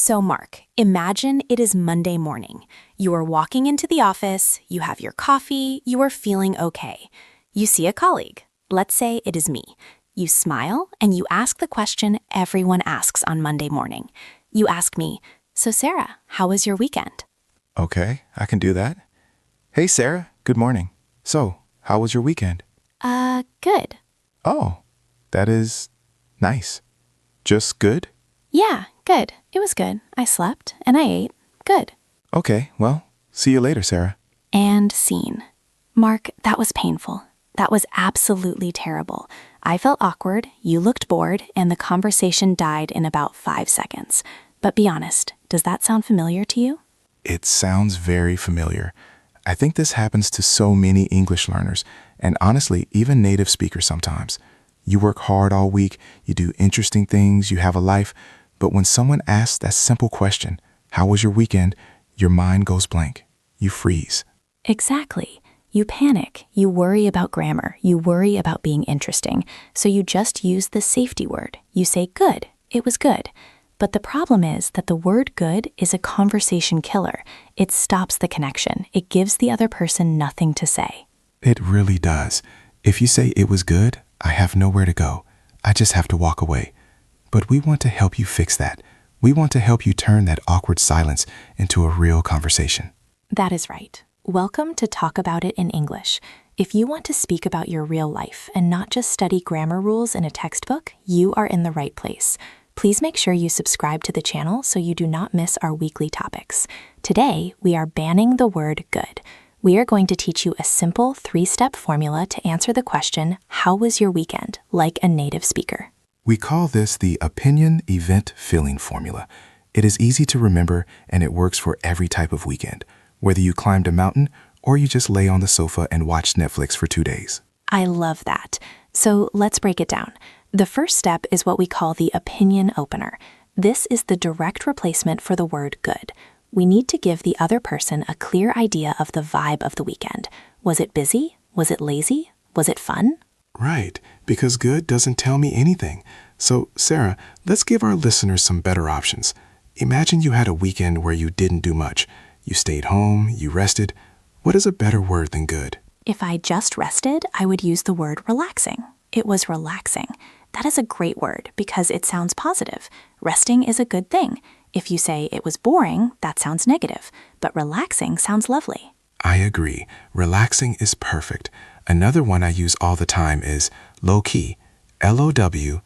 So, Mark, imagine it is Monday morning. You are walking into the office, you have your coffee, you are feeling okay. You see a colleague. Let's say it is me. You smile and you ask the question everyone asks on Monday morning. You ask me, "So Sarah, how was your weekend?" Okay, I can do that. Hey, Sarah, good morning. So, how was your weekend? Good. Oh, that is nice. Just good? Yeah, good. It was good. I slept and I ate. Good. Okay, well, see you later, Sarah. And scene. Mark, that was painful. That was absolutely terrible. I felt awkward, you looked bored, and the conversation died in about 5 seconds. But be honest, does that sound familiar to you? It sounds very familiar. I think this happens to so many English learners, and honestly, even native speakers sometimes. You work hard all week, you do interesting things, you have a life, but when someone asks that simple question, "How was your weekend?" your mind goes blank. You freeze. Exactly. You panic, you worry about grammar, you worry about being interesting, so you just use the safety word. You say, "Good, it was good." But the problem is that the word good is a conversation killer. It stops the connection. It gives the other person nothing to say. It really does. If you say it was good, I have nowhere to go. I just have to walk away. But we want to help you fix that. We want to help you turn that awkward silence into a real conversation. That is right. Welcome to Talk About It in English. If you want to speak about your real life and not just study grammar rules in a textbook, you are in the right place. Please make sure you subscribe to the channel so you do not miss our weekly topics. Today, we are banning the word good. We are going to teach you a simple 3-step formula to answer the question, "How was your weekend?" like a native speaker. We call this the opinion event filling formula. It is easy to remember and it works for every type of weekend, whether you climbed a mountain or you just lay on the sofa and watched Netflix for 2 days. I love that. So let's break it down. The first step is what we call the opinion opener. This is the direct replacement for the word good. We need to give the other person a clear idea of the vibe of the weekend. Was it busy? Was it lazy? Was it fun? Right, because good doesn't tell me anything. So, Sarah, let's give our listeners some better options. Imagine you had a weekend where you didn't do much. You stayed home, you rested. What is a better word than good? If I just rested, I would use the word relaxing. It was relaxing. That is a great word because it sounds positive. Resting is a good thing. If you say it was boring, that sounds negative, but relaxing sounds lovely. I agree. Relaxing is perfect. Another one I use all the time is low-key. Low-key.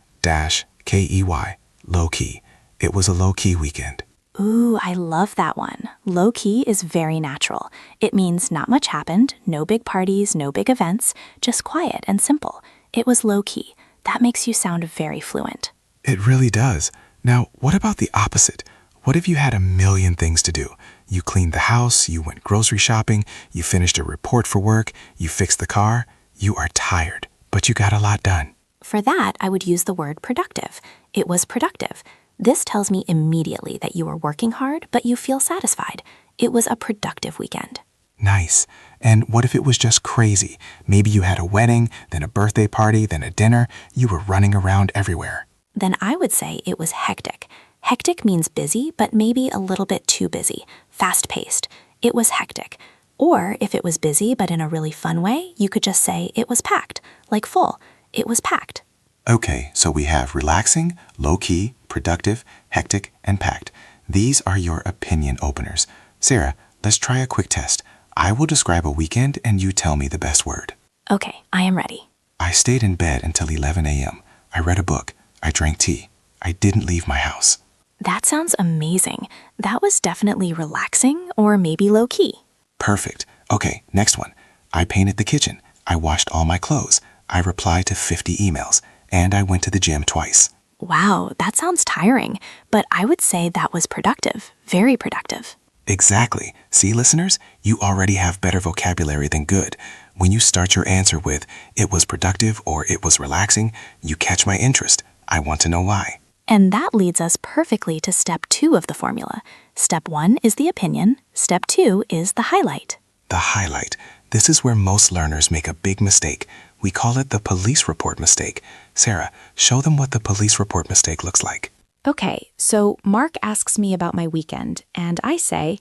Low-key. It was a low-key weekend. Ooh, I love that one. Low-key is very natural. It means not much happened, no big parties, no big events, just quiet and simple. It was low-key. That makes you sound very fluent. It really does. Now, what about the opposite? What if you had a million things to do? You cleaned the house, you went grocery shopping, you finished a report for work, you fixed the car. You are tired, but you got a lot done. For that, I would use the word productive. It was productive. This tells me immediately that you are working hard, but you feel satisfied. It was a productive weekend. Nice. And what if it was just crazy? Maybe you had a wedding, then a birthday party, then a dinner. You were running around everywhere. Then I would say it was hectic. Hectic means busy, but maybe a little bit too busy, fast-paced. It was hectic. Or if it was busy but in a really fun way, you could just say it was packed, like full. It was packed. Okay, so we have relaxing, low-key, productive, hectic, and packed. These are your opinion openers. Sarah, let's try a quick test. I will describe a weekend and you tell me the best word. Okay, I am ready. I stayed in bed until 11 a.m. I read a book. I drank tea. I didn't leave my house. That sounds amazing. That was definitely relaxing or maybe low-key. Perfect. Okay, next one. I painted the kitchen. I washed all my clothes. I replied to 50 emails. And I went to the gym twice. Wow, that sounds tiring, but I would say that was productive, very productive. Exactly. See, listeners, you already have better vocabulary than good. When you start your answer with, "It was productive" or "It was relaxing," you catch my interest. I want to know why. And that leads us perfectly to step 2 of the formula. Step 1 is the opinion. Step 2 is the highlight. The highlight. This is where most learners make a big mistake. We call it the police report mistake. Sarah, show them what the police report mistake looks like. Okay, so Mark asks me about my weekend, and I say,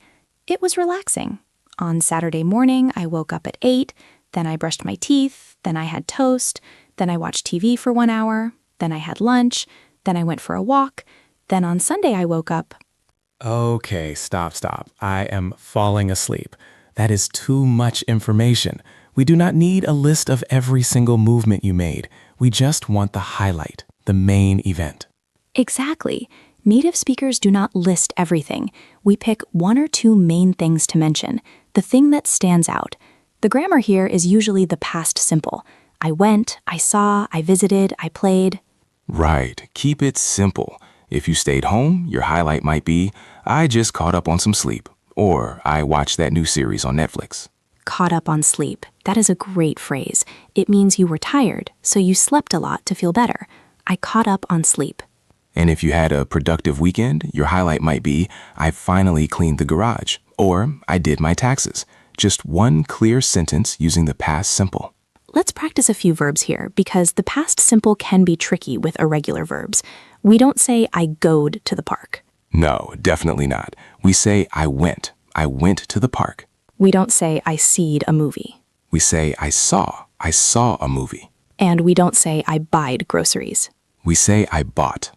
it was relaxing. On Saturday morning, I woke up at 8, then I brushed my teeth, then I had toast, then I watched TV for 1 hour, then I had lunch, then I went for a walk, then on Sunday I woke up. Okay, stop. I am falling asleep. That is too much information. We do not need a list of every single movement you made. We just want the highlight, the main event. Exactly. Native speakers do not list everything. We pick 1 or 2 main things to mention, the thing that stands out. The grammar here is usually the past simple. I went, I saw, I visited, I played. Right. Keep it simple. If you stayed home, your highlight might be, I just caught up on some sleep, or I watched that new series on Netflix. Caught up on sleep. That is a great phrase. It means you were tired, so you slept a lot to feel better. I caught up on sleep. And if you had a productive weekend, your highlight might be, I finally cleaned the garage, or I did my taxes. Just one clear sentence using the past simple. Let's practice a few verbs here because the past simple can be tricky with irregular verbs. We don't say I goed to the park. No, definitely not. We say I went. I went to the park. We don't say I seed a movie. We say I saw a movie. And we don't say I buyed groceries. We say I bought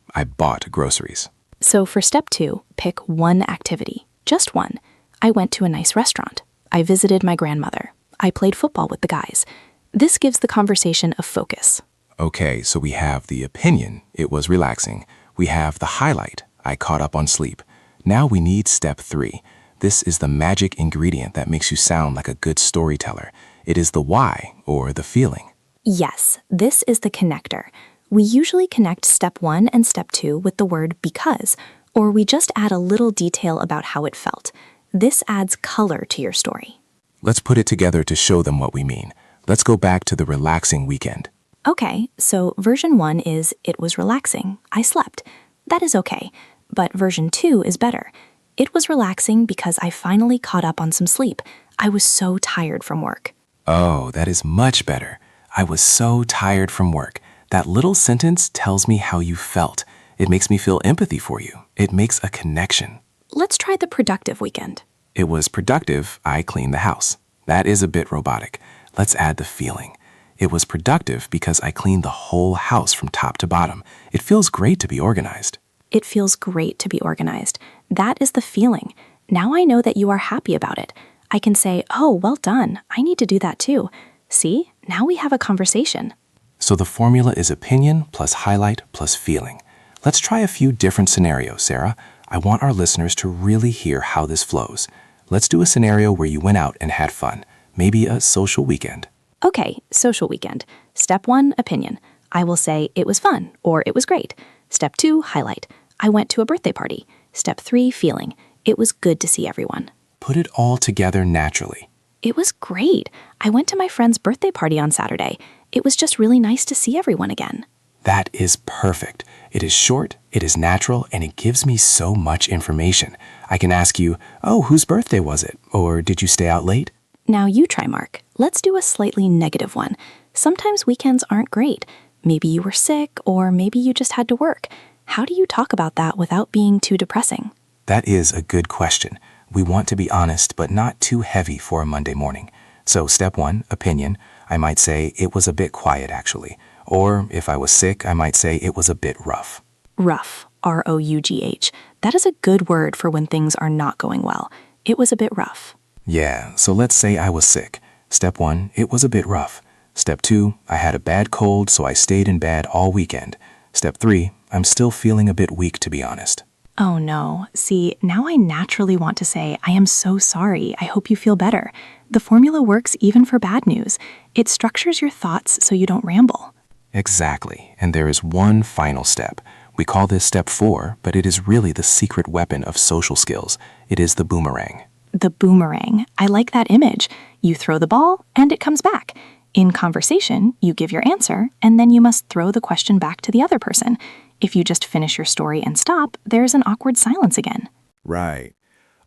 groceries. So for step 2, pick one activity, just one. I went to a nice restaurant. I visited my grandmother. I played football with the guys. This gives the conversation a focus. Okay, so we have the opinion, it was relaxing. We have the highlight, I caught up on sleep. Now we need step 3. This is the magic ingredient that makes you sound like a good storyteller. It is the why, or the feeling. Yes, this is the connector. We usually connect step 1 and step 2 with the word because, or we just add a little detail about how it felt. This adds color to your story. Let's put it together to show them what we mean. Let's go back to the relaxing weekend. Okay, so version 1 is it was relaxing. I slept. That is okay. But version 2 is better. It was relaxing because I finally caught up on some sleep. I was so tired from work. Oh, that is much better. I was so tired from work. That little sentence tells me how you felt. It makes me feel empathy for you. It makes a connection. Let's try the productive weekend. It was productive, I cleaned the house. That is a bit robotic. Let's add the feeling. It was productive because I cleaned the whole house from top to bottom. It feels great to be organized. It feels great to be organized. That is the feeling. Now I know that you are happy about it. I can say, oh, well done. I need to do that too. See, now we have a conversation. So the formula is opinion plus highlight plus feeling. Let's try a few different scenarios, Sarah. I want our listeners to really hear how this flows. Let's do a scenario where you went out and had fun. Maybe a social weekend. Okay, social weekend. Step 1, opinion. I will say it was fun or it was great. Step 2, highlight. I went to a birthday party. Step 3, feeling. It was good to see everyone. Put it all together naturally. It was great. I went to my friend's birthday party on Saturday. It was just really nice to see everyone again. That is perfect. It is short, it is natural, and it gives me so much information. I can ask you, oh, whose birthday was it? Or did you stay out late? Now you try, Mark. Let's do a slightly negative one. Sometimes weekends aren't great. Maybe you were sick, or maybe you just had to work. How do you talk about that without being too depressing? That is a good question. We want to be honest, but not too heavy for a Monday morning. So step 1, opinion. I might say it was a bit quiet, actually. Or if I was sick, I might say it was a bit rough. Rough, R-O-U-G-H. That is a good word for when things are not going well. It was a bit rough. Yeah, so let's say I was sick. Step 1, it was a bit rough. Step 2, I had a bad cold, so I stayed in bed all weekend. Step 3, I'm still feeling a bit weak, to be honest. Oh no. See, now I naturally want to say, I am so sorry. I hope you feel better. The formula works even for bad news. It structures your thoughts so you don't ramble. Exactly, and there is one final step. We call this step 4, but it is really the secret weapon of social skills. It is the boomerang. The boomerang. I like that image. You throw the ball and it comes back. In conversation, you give your answer and then you must throw the question back to the other person. If you just finish your story and stop, there's an awkward silence again. Right.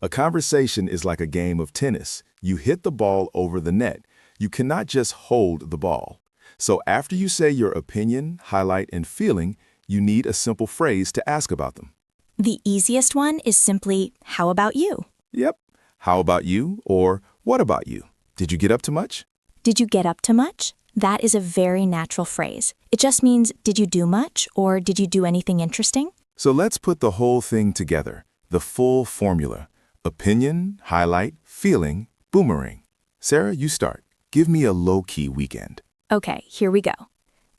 A conversation is like a game of tennis. You hit the ball over the net. You cannot just hold the ball. So after you say your opinion, highlight, and feeling, you need a simple phrase to ask about them. The easiest one is simply, how about you? Yep. How about you? Or what about you? Did you get up to much? Did you get up to much? That is a very natural phrase. It just means, did you do much or did you do anything interesting? So let's put the whole thing together. The full formula. Opinion, highlight, feeling, boomerang. Sarah, you start. Give me a low-key weekend. Okay, here we go.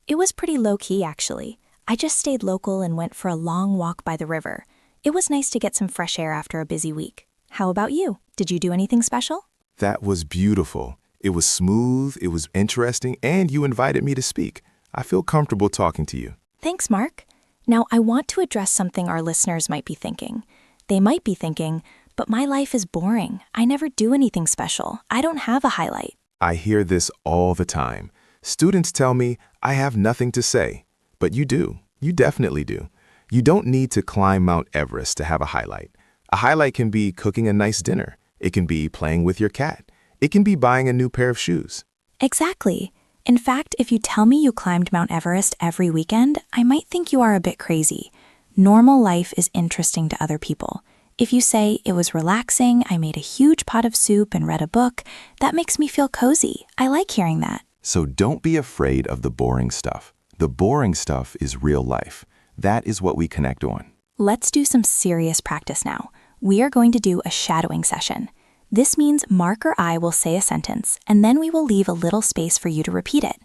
It was pretty low-key, actually. I just stayed local and went for a long walk by the river. It was nice to get some fresh air after a busy week. How about you? Did you do anything special? That was beautiful. It was smooth, it was interesting, and you invited me to speak. I feel comfortable talking to you. Thanks, Mark. Now, I want to address something our listeners might be thinking. They might be thinking, but my life is boring. I never do anything special. I don't have a highlight. I hear this all the time. Students tell me I have nothing to say. But you do. You definitely do. You don't need to climb Mount Everest to have a highlight. A highlight can be cooking a nice dinner. It can be playing with your cat. It can be buying a new pair of shoes. Exactly. In fact, if you tell me you climbed Mount Everest every weekend, I might think you are a bit crazy. Normal life is interesting to other people. If you say, it was relaxing, I made a huge pot of soup and read a book, that makes me feel cozy. I like hearing that. So don't be afraid of the boring stuff. The boring stuff is real life. That is what we connect on. Let's do some serious practice now. We are going to do a shadowing session. This means Mark or I will say a sentence, and then we will leave a little space for you to repeat it.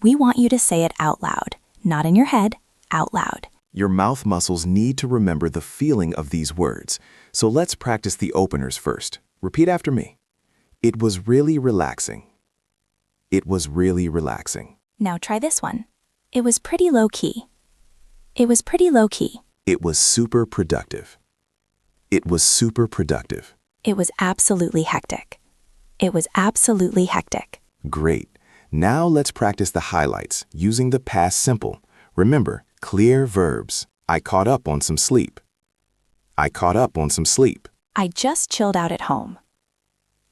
We want you to say it out loud, not in your head, out loud. Your mouth muscles need to remember the feeling of these words. So let's practice the openers first. Repeat after me. It was really relaxing. It was really relaxing. Now try this one. It was pretty low-key. It was pretty low-key. It was super productive. It was super productive. It was absolutely hectic. It was absolutely hectic. Great. Now let's practice the highlights using the past simple. Remember, clear verbs. I caught up on some sleep. I caught up on some sleep. I just chilled out at home.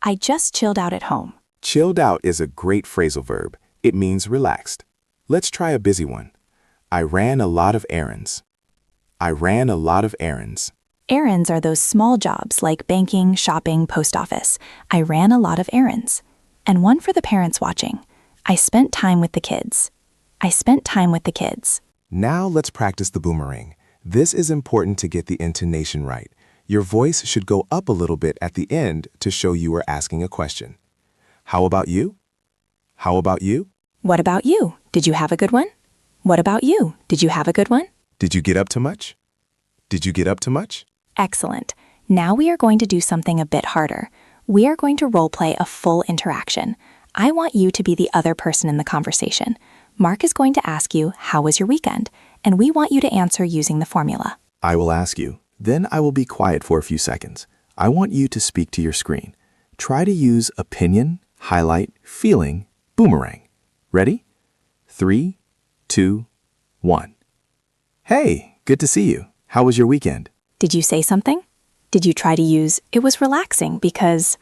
I just chilled out at home. Chilled out is a great phrasal verb. It means relaxed. Let's try a busy one. I ran a lot of errands. I ran a lot of errands. Errands are those small jobs like banking, shopping, post office. I ran a lot of errands. And one for the parents watching. I spent time with the kids. I spent time with the kids. Now let's practice the boomerang. This is important to get the intonation right. Your voice should go up a little bit at the end to show you are asking a question. How about you? How about you? What about you? Did you have a good one? What about you? Did you have a good one? Did you get up to much? Did you get up to much? Excellent. Now we are going to do something a bit harder. We are going to role play a full interaction. I want you to be the other person in the conversation. Mark is going to ask you, how was your weekend? And we want you to answer using the formula. I will ask you. Then I will be quiet for a few seconds. I want you to speak to your screen. Try to use opinion, highlight, feeling, boomerang. Ready? 3, 2, 1. Hey, good to see you. How was your weekend? Did you say something? Did you try to use, it was relaxing because...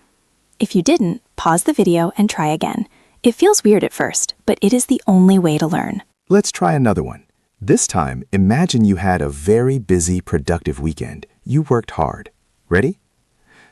If you didn't, pause the video and try again. It feels weird at first, but it is the only way to learn. Let's try another one. This time, imagine you had a very busy, productive weekend. You worked hard. Ready?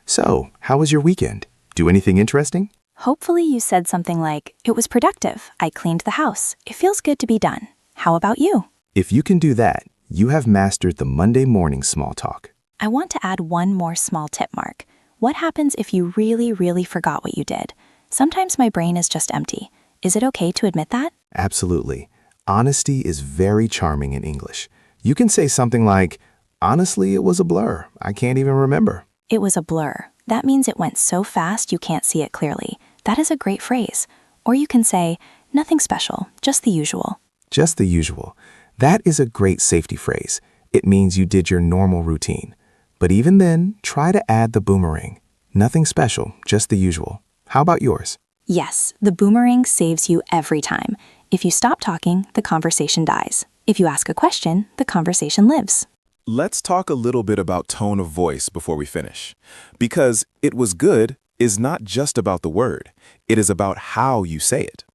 So, how was your weekend? Do anything interesting? Hopefully you said something like, it was productive. I cleaned the house. It feels good to be done. How about you? If you can do that, you have mastered the Monday morning small talk. I want to add one more small tip, Mark. What happens if you really forgot what you did? Sometimes my brain is just empty. Is it okay to admit that? Absolutely. Honesty is very charming in English. You can say something like, honestly, it was a blur. I can't even remember. It was a blur. That means it went so fast you can't see it clearly. That is a great phrase. Or you can say, nothing special, just the usual. Just the usual. That is a great safety phrase. It means you did your normal routine. But even then, try to add the boomerang. Nothing special, just the usual. How about yours? Yes, the boomerang saves you every time. If you stop talking, the conversation dies. If you ask a question, the conversation lives. Let's talk a little bit about tone of voice before we finish. Because it was good is not just about the word. It is about how you say it.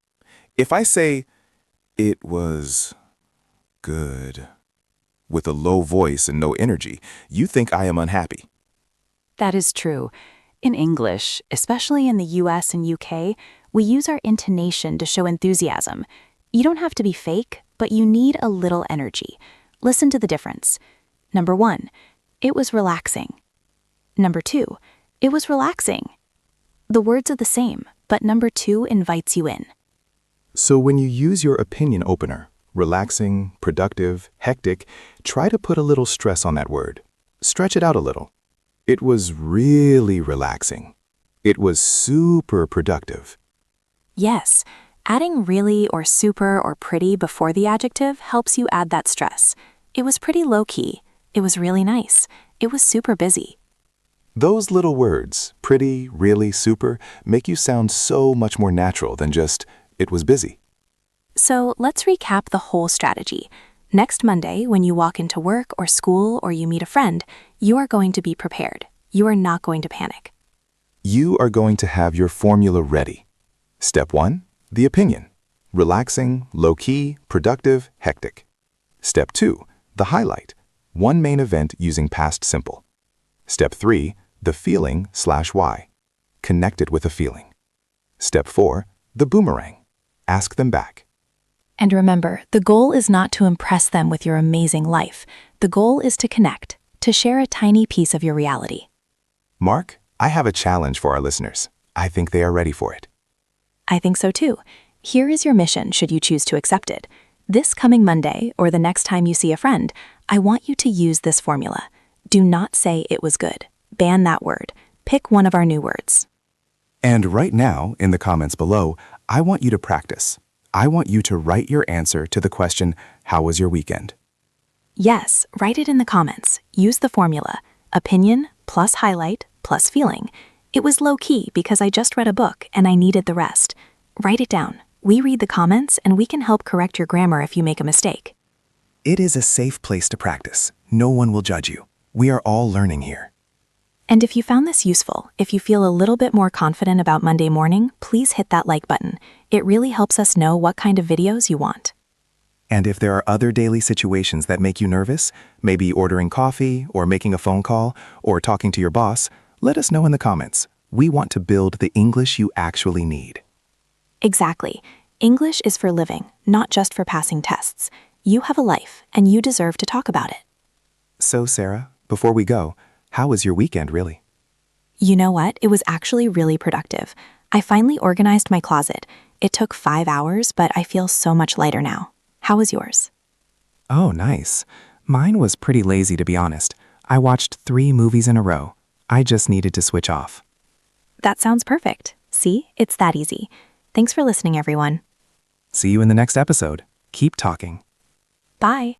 If I say, it was good, with a low voice and no energy, you think I am unhappy. That is true. In English, especially in the US and UK, we use our intonation to show enthusiasm. You don't have to be fake, but you need a little energy. Listen to the difference. Number 1, it was relaxing. Number 2, it was relaxing. The words are the same, but number 2 invites you in. So when you use your opinion opener, relaxing, productive, hectic, try to put a little stress on that word. Stretch it out a little. It was really relaxing. It was super productive. Yes, adding really or super or pretty before the adjective helps you add that stress. It was pretty low-key. It was really nice. It was super busy. Those little words, pretty, really, super, make you sound so much more natural than just, it was busy. So let's recap the whole strategy. Next Monday, when you walk into work or school or you meet a friend, you are going to be prepared. You are not going to panic. You are going to have your formula ready. Step 1, the opinion. Relaxing, low-key, productive, hectic. Step 2, the highlight. One main event using past simple. Step 3, the feeling/why. Connect it with a feeling. Step 4, the boomerang. Ask them back. And remember, the goal is not to impress them with your amazing life. The goal is to connect, to share a tiny piece of your reality. Mark, I have a challenge for our listeners. I think they are ready for it. I think so too. Here is your mission should you choose to accept it. This coming Monday, or the next time you see a friend, I want you to use this formula. Do not say it was good. Ban that word. Pick one of our new words. And right now, in the comments below, I want you to practice. I want you to write your answer to the question, how was your weekend? Yes, write it in the comments. Use the formula. Opinion plus highlight plus feeling. It was low-key because I just read a book and I needed the rest. Write it down. We read the comments and we can help correct your grammar if you make a mistake. It is a safe place to practice. No one will judge you. We are all learning here. And if you found this useful, if you feel a little bit more confident about Monday morning, please hit that like button. It really helps us know what kind of videos you want. And if there are other daily situations that make you nervous, maybe ordering coffee or making a phone call or talking to your boss, let us know in the comments. We want to build the English you actually need. Exactly. English is for living, not just for passing tests. You have a life, and you deserve to talk about it. So, Sarah, before we go, how was your weekend, really? You know what? It was actually really productive. I finally organized my closet. It took 5 hours, but I feel so much lighter now. How was yours? Oh, nice. Mine was pretty lazy, to be honest. I watched 3 movies in a row. I just needed to switch off. That sounds perfect. See? It's that easy. Thanks for listening, everyone. See you in the next episode. Keep talking. Bye.